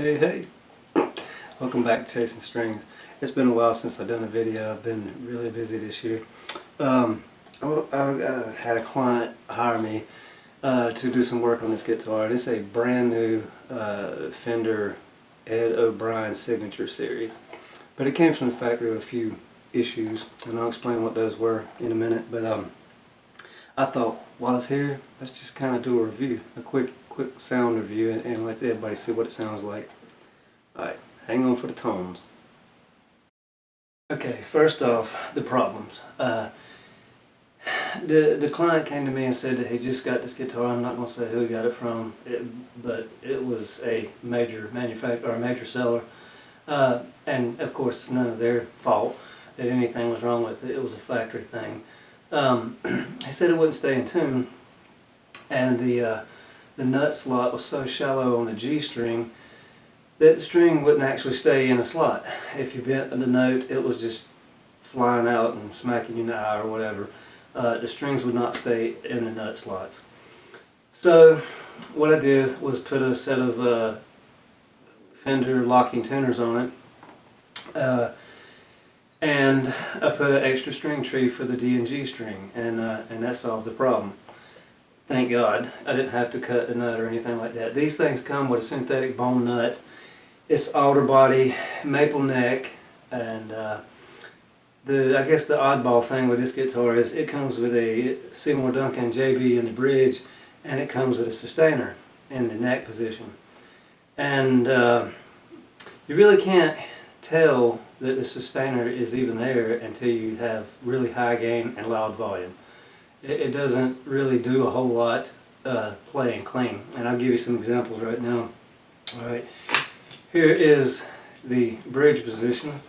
Hey, welcome back to Chasing Strings. It's been a while since I've done a video. I've been really busy this year. I had a client hire me to do some work on this guitar. It's a brand new Fender Ed O'Brien Signature Series. But it came from the factory with a few issues, and I'll explain what those were in a minute. But I thought, while it's here, let's just kind of do a review, a quick sound review, and let everybody see what it sounds like. Alright, hang on for the tones. Okay, first off, the problems. The client came to me and said that he just got this guitar. I'm not going to say who he got it from, but it was a major manufacturer or a major seller. And of course, it's none of their fault that anything was wrong with it. It was a factory thing. He said it wouldn't stay in tune, and the nut slot was so shallow on the G string that the string wouldn't actually stay in a slot. If you bent the note, it was just flying out and smacking you in the eye or whatever. The strings would not stay in the nut slots. So what I did was put a set of Fender locking tuners on it, and I put an extra string tree for the D and G string, and that solved the problem. Thank God I didn't have to cut the nut or anything like that. These things come with a synthetic bone nut. It's alder body, maple neck, and I guess the oddball thing with this guitar is it comes with a Seymour Duncan JB in the bridge, and it comes with a sustainer in the neck position. And you really can't tell that the sustainer is even there until you have really high gain and loud volume. It doesn't really do a whole lot playing clean, and I'll give you some examples right now. Alright, here is the bridge position.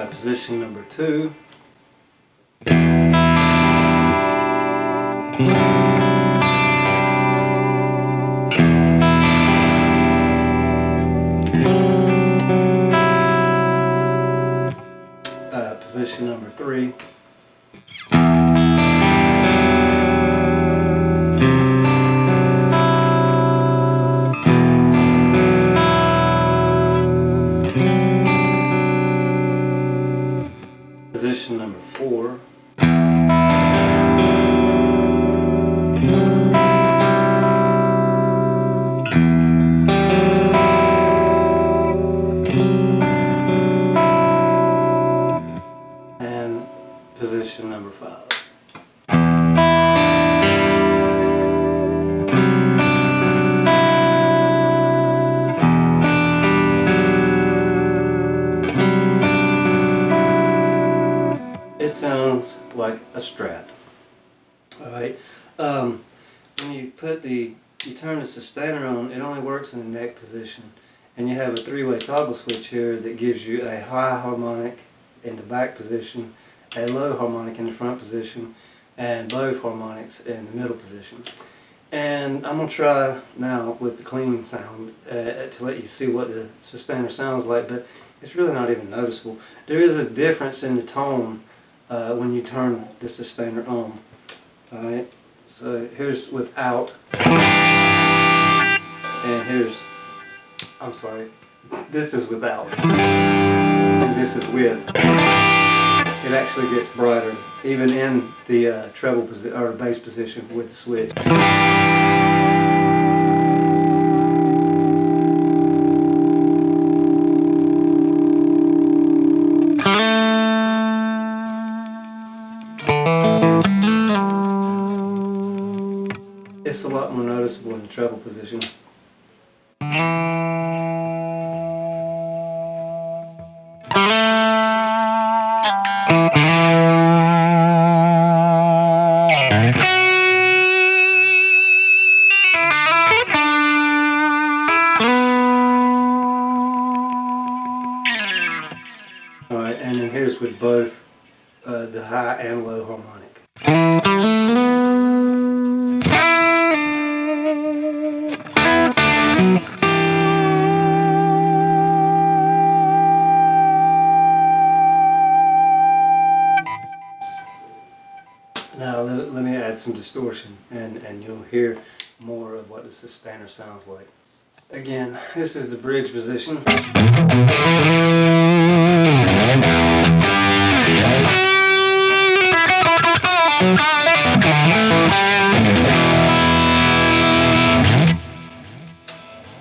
Position number 2. Position number 3. Position number 4. And position number 5. It sounds like a Strat. Alright, when you turn the sustainer on, it only works in the neck position, and you have a 3-way toggle switch here that gives you a high harmonic in the back position, a low harmonic in the front position, and both harmonics in the middle position. And I'm going to try now with the clean sound to let you see what the sustainer sounds like, but it's really not even noticeable. There is a difference in the tone when you turn the sustainer on. Alright, so here's without, and here's, I'm sorry, this is without, and this is with. It actually gets brighter, even in the treble position or bass position with the switch. It's a lot more noticeable in the treble position. Alright, and then here's with both the high and low harmonic. some distortion, and you'll hear more of what the sustainer sounds like. Again, this is the bridge position.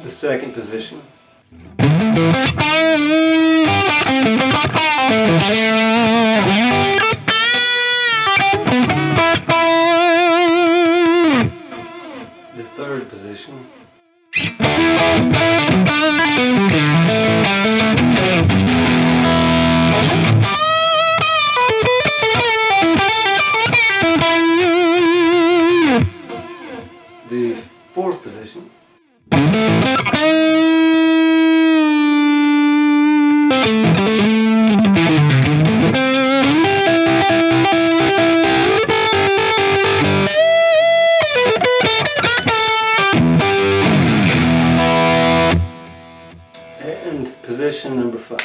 The second position. The third position. The fourth position. And position number 5.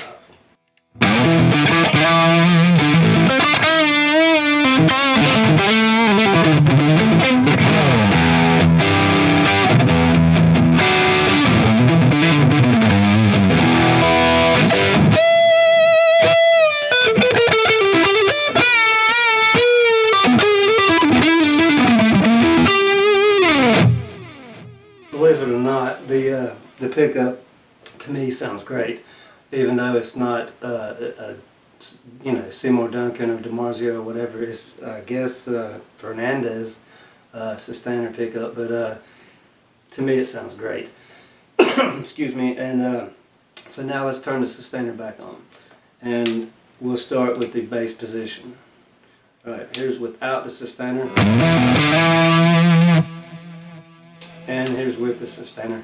Believe it or not, the pickup to me sounds great, even though it's not Seymour Duncan or DiMarzio or whatever. It's I guess Fernandez sustainer pickup, but to me it sounds great. Excuse me. And so now let's turn the sustainer back on, and we'll start with the bass position. All right, here's without the sustainer. And here's with the sustainer.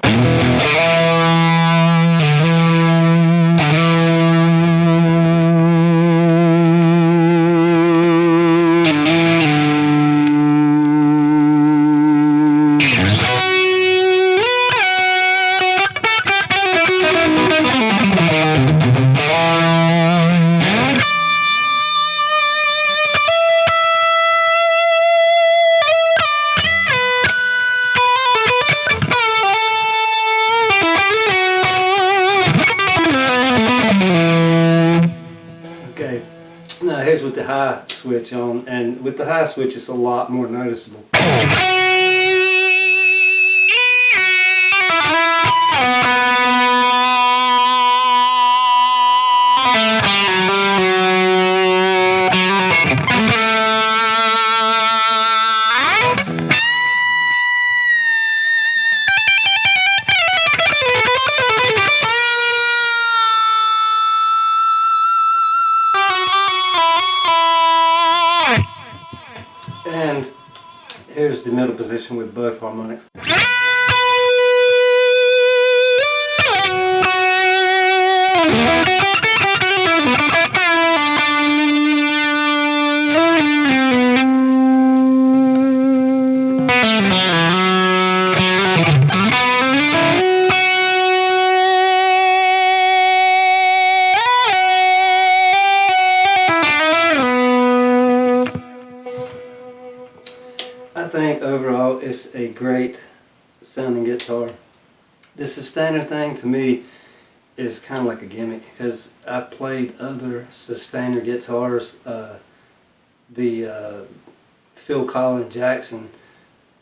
Okay, now here's with the high switch on, and with the high switch it's a lot more noticeable. And here's the middle position with both harmonics. I think overall it's a great sounding guitar. The sustainer thing to me is kind of like a gimmick, because I've played other sustainer guitars. The Phil Collins Jackson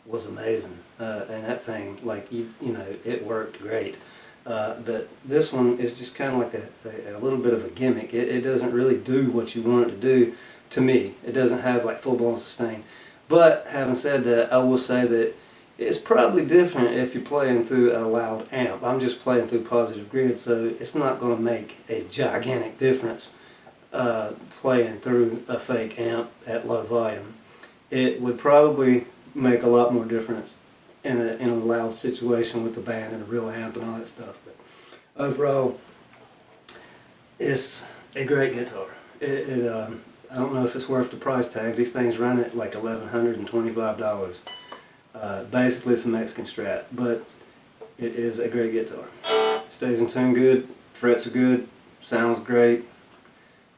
was amazing, and that thing, like you know, it worked great. But this one is just kind of like a little bit of a gimmick. It doesn't really do what you want it to do. To me, it doesn't have like full-blown sustain. But having said that, I will say that it's probably different if you're playing through a loud amp. I'm just playing through positive grid, so it's not going to make a gigantic difference playing through a fake amp at low volume. It would probably make a lot more difference in a loud situation with the band and a real amp and all that stuff. But overall, it's a great guitar. I don't know if it's worth the price tag. These things run at like $1,125. Basically it's a Mexican Strat, but it is a great guitar. Stays in tune good, frets are good, sounds great,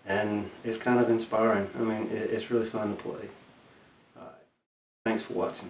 and it's kind of inspiring. I mean, it's really fun to play. Thanks for watching.